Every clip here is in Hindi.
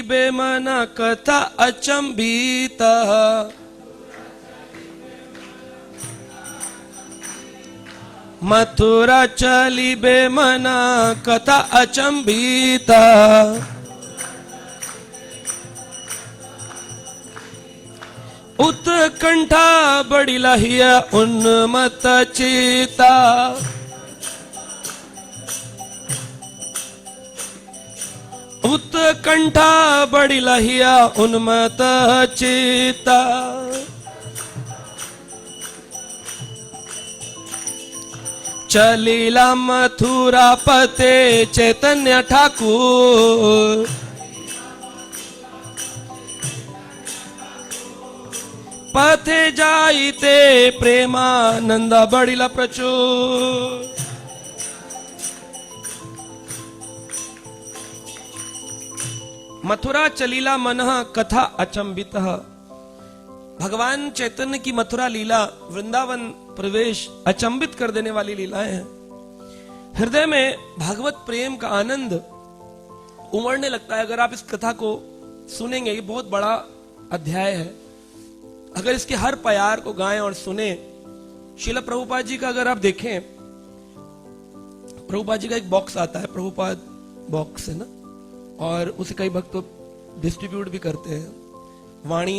बेमना कथा अचंबित। मथुरा चली बेमना कथा अचंबित। उत्कंठा बड़ी लहिया उन्मत चिता। उत्कंठा बड़ी लहिया उन्मत चिता। चलीला मथुरा पते चैतन्य ठाकुर। पथे जाइते प्रेमानंद बड़िला प्रचुर। मथुरा चलीला मनः कथा अचंबितः। भगवान चैतन्य की मथुरा लीला, वृंदावन प्रवेश अचंबित कर देने वाली लीलाएं हैं। हृदय में भागवत प्रेम का आनंद उमड़ने लगता है अगर आप इस कथा को सुनेंगे। ये बहुत बड़ा अध्याय है। अगर इसके हर प्यार को गाएं और सुने। श्रील प्रभुपाद जी का अगर आप देखें, प्रभुपाद जी का एक बॉक्स आता है, प्रभुपाद बॉक्स है ना, और उसे कई भक्त तो डिस्ट्रीब्यूट भी करते हैं।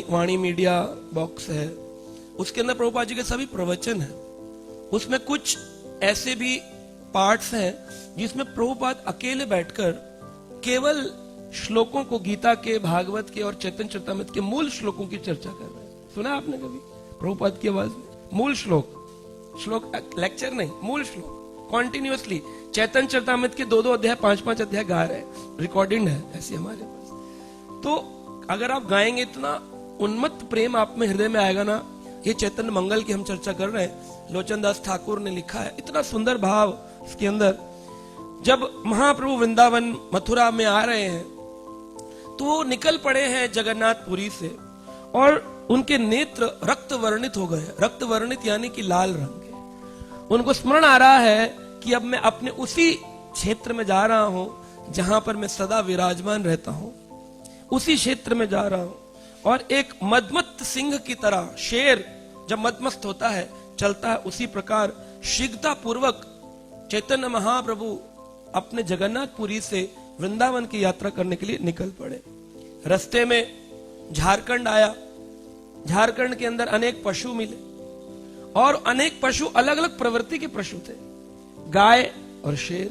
वाणी मीडिया बॉक्स है, उसके अंदर प्रभुपाद जी के सभी प्रवचन है। उसमें कुछ ऐसे भी पार्ट्स हैं जिसमें प्रभुपाद अकेले बैठकर केवल श्लोकों को, गीता के, भागवत के और चैतन्य चरितामृत के मूल श्लोकों की चर्चा कर रहे हैं। सुना आपने कभी प्रभुपाद की आवाज में? मूल श्लोक लेक्चर नहीं, मूल श्लोक कॉन्टिन्यूअसली चैतन्य चरितामृत के 2-2 अध्याय, 5-5 अध्याय गा रहे हैं, रिकॉर्डिंग है ऐसी हमारे पास। तो अगर आप गाएंगे इतना उन्मत्त प्रेम आप में हृदय में आएगा ना। ये चैतन्य मंगल की हम चर्चा कर रहे हैं, लोचन दास ठाकुर ने लिखा है, इतना सुंदर भाव इसके अंदर। जब महाप्रभु वृंदावन मथुरा में आ रहे हैं तो वो निकल पड़े हैं जगन्नाथपुरी से और उनके नेत्र रक्त वर्णित हो गए। रक्त वर्णित यानी कि लाल रंग के। उनको स्मरण आ रहा है कि अब मैं अपने उसी क्षेत्र में जा रहा हूं जहां पर मैं सदा विराजमान रहता हूं, उसी क्षेत्र में जा रहा हूं। और एक मदमस्त सिंह की तरह शेर जब मदमस्त होता है, चलता है, उसी प्रकार शीघ्रता पूर्वक चैतन्य महाप्रभु अपने जगन्नाथपुरी से वृंदावन की यात्रा करने के लिए निकल पड़े। रास्ते में झारखंड आया। झारखंड के अंदर अनेक पशु मिले और अनेक पशु अलग अलग प्रवृत्ति के पशु थे। गाय और शेर।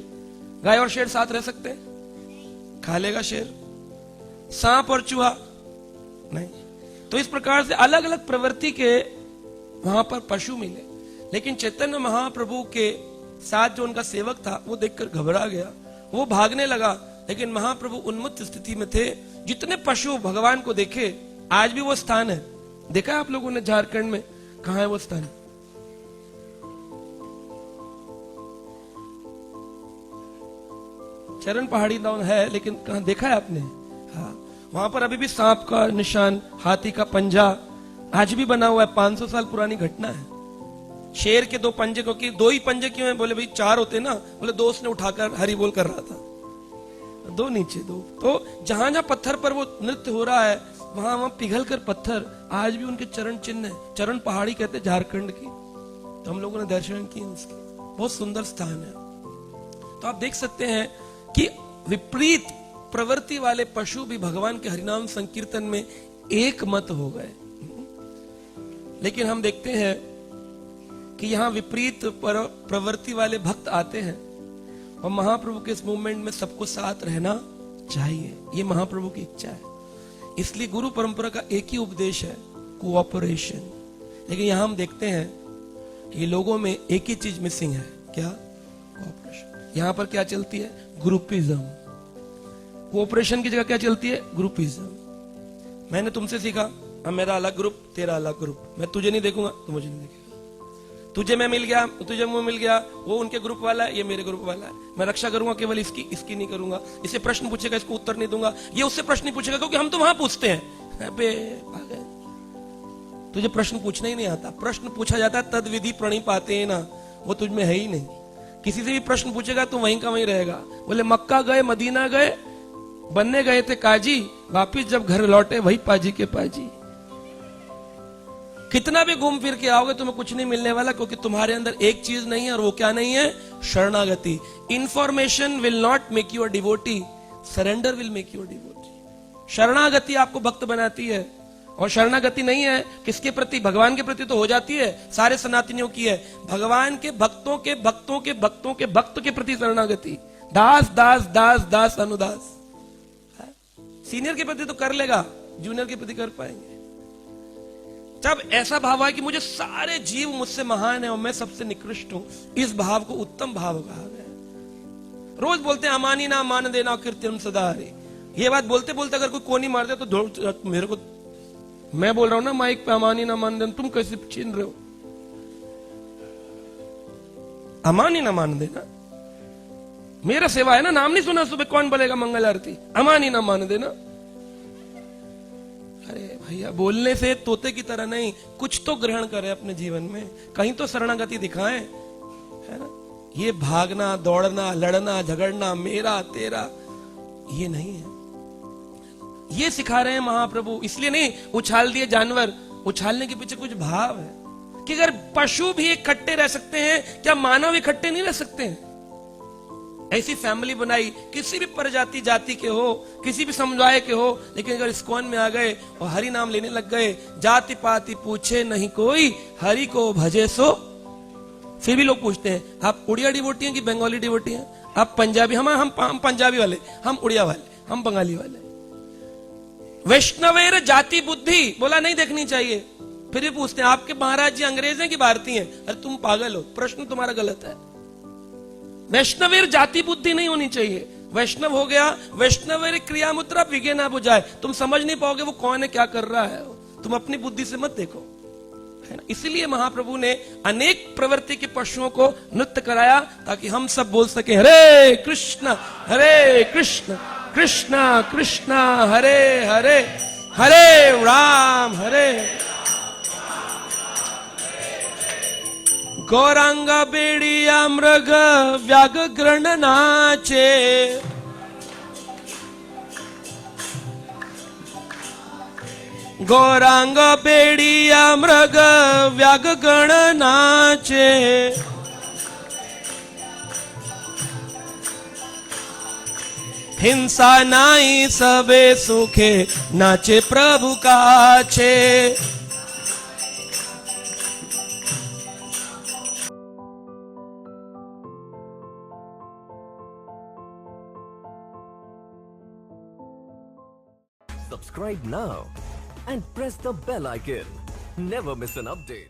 गाय और शेर साथ रह सकते हैं? खा लेगा शेर। सांप और चूहा नहीं। तो इस प्रकार से अलग अलग प्रवृत्ति के वहां पर पशु मिले। लेकिन चैतन्य महाप्रभु के साथ जो उनका सेवक था वो देखकर घबरा गया, वो भागने लगा। लेकिन महाप्रभु उन्मत्त स्थिति में थे। जितने पशु भगवान को देखे, आज भी वो स्थान है, देखा है आप लोगों ने झारखंड में? कहां है वो स्थान? चरण पहाड़ी डाउन है, लेकिन कहां देखा है आपने? हाँ, वहां पर अभी भी सांप का निशान, हाथी का पंजा आज भी बना हुआ है। 500 साल पुरानी घटना है। शेर के 2 पंजे, क्योंकि 2 ही पंजे क्यों है? बोले भाई 4 होते ना। बोले दोस्त ने उठाकर हरि बोल कर रहा था, 2 नीचे 2। तो जहां जहां पत्थर पर वो नृत्य हो रहा है वहां वहां पिघल कर पत्थर आज भी उनके चरण चिन्ह है। चरण पहाड़ी कहते झारखंड की। तो हम लोगों ने दर्शन किए उसके। बहुत सुंदर स्थान है। तो आप देख सकते हैं कि विपरीत प्रवृत्ति वाले पशु भी भगवान के हरिनाम संकीर्तन में एक मत हो गए। लेकिन हम देखते हैं कि यहाँ विपरीत प्रवृत्ति वाले भक्त आते हैं और महाप्रभु के इस मूवमेंट में सबको साथ रहना चाहिए। ये महाप्रभु की इच्छा है। इसलिए गुरु परंपरा का एक ही उपदेश है, कोऑपरेशन। लेकिन यहां हम देखते हैं कि लोगों में एक ही चीज मिसिंग है। क्या? कोऑपरेशन। यहां पर क्या चलती है? ग्रुपिज्म। कोऑपरेशन की जगह क्या चलती है? ग्रुपिज्म। मैंने तुमसे सीखा, अब मेरा अलग ग्रुप, तेरा अलग ग्रुप। मैं तुझे नहीं देखूंगा, तू मुझे नहीं देखेगा। तुझे मैं मिल गया, तुझे वो मिल गया, वो उनके ग्रुप वाला है, ये मेरे ग्रुप वाला है। मैं रक्षा करूंगा केवल इसकी, इसकी नहीं करूंगा। इसे प्रश्न पूछेगा, इसको उत्तर नहीं दूंगा। ये उससे प्रश्न नहीं पूछेगा, क्योंकि हम तो वहां पूछते हैं। अबे पागल, तुझे प्रश्न पूछना ही नहीं आता। प्रश्न पूछा जाता है तद विधि प्रणिपाते ना, वो तुझ में है ही नहीं। किसी से भी प्रश्न पूछेगा तो वहीं का वहीं रहेगा। बोले मक्का गए, मदीना गए, बनने गए थे काजी, वापिस जब घर लौटे वही पाजी के पाजी। कितना भी घूम फिर के आओगे तुम्हें कुछ नहीं मिलने वाला, क्योंकि तुम्हारे अंदर एक चीज नहीं है, और वो क्या नहीं है? शरणागति। Information will not make you a devotee, surrender will make you a devotee. शरणागति आपको भक्त बनाती है, और शरणागति नहीं है किसके प्रति? भगवान के प्रति तो हो जाती है, सारे सनातनियों की है। भगवान के भक्तों के भक्तों के भक्तों के भक्त के प्रति शरणागति। दास दास दास दास अनुदास। सीनियर के प्रति तो कर लेगा, जूनियर के प्रति कर पाएंगे? जब ऐसा भाव है कि मुझे सारे जीव मुझसे महान है और मैं सबसे निकृष्ट हूं, इस भाव को उत्तम भाव कहा गया। रोज बोलते हैं अमानी ना मान देना कीर्तन सदा हरे। ये बात बोलते बोलते अगर कोई कोनी मार दे तो मेरे को, मैं बोल रहा हूं ना माइक पे अमानी ना मान देना, तुम कैसे छीन रहे हो? अमानी ना मान देना, मेरा सेवा है ना, नाम नहीं सुना सुबह कौन बोलेगा मंगल आरती? अमानी ना मान देना। अरे भैया, बोलने से तोते की तरह नहीं, कुछ तो ग्रहण करें अपने जीवन में, कहीं तो शरणागति दिखाएं, है ना? ये भागना दौड़ना लड़ना झगड़ना मेरा तेरा, ये नहीं है। ये सिखा रहे हैं महाप्रभु। इसलिए नहीं उछाल दिए जानवर, उछालने के पीछे कुछ भाव है कि अगर पशु भी इकट्ठे रह सकते हैं, क्या मानव इकट्ठे नहीं रह सकते हैं? ऐसी फैमिली बनाई, किसी भी प्रजाति जाति के हो, किसी भी समुदाय के हो, लेकिन अगर इस्कॉन में आ गए और हरि नाम लेने लग गए, जाति पाति पूछे नहीं कोई, हरि को भजे सो। फिर भी लोग पूछते हैं आप उड़िया डिवोटी हैं कि बंगाली डिवोटी हैं? आप पंजाबी? हम पंजाबी वाले, हम उड़िया वाले, हम बंगाली वाले। वैष्णवेर जाति बुद्धि बोला नहीं देखनी चाहिए। फिर भी पूछते हैं आपके महाराज जी अंग्रेज हैं कि भारतीय हैं? अरे तुम पागल हो, प्रश्न तुम्हारा गलत है। वैष्णवेर जाति बुद्धि नहीं होनी चाहिए। वैष्णव हो गया, वैष्णवेर क्रिया मुद्रा विगे ना बुझाए। तुम समझ नहीं पाओगे वो कौन है, क्या कर रहा है, तुम अपनी बुद्धि से मत देखो, है ना? इसलिए महाप्रभु ने अनेक प्रवृत्ति के पशुओं को नृत्य कराया ताकि हम सब बोल सके हरे कृष्ण कृष्ण कृष्ण हरे हरे, हरे राम हरे। गौरांग बेड़िया मृग व्याघ्र नाचे, गौरांग बेड़िया मृग व्याघ्र नाचे, हिंसा नाई सबे सुखे नाचे प्रभु काछे। Subscribe now and press the bell icon. Never miss an update.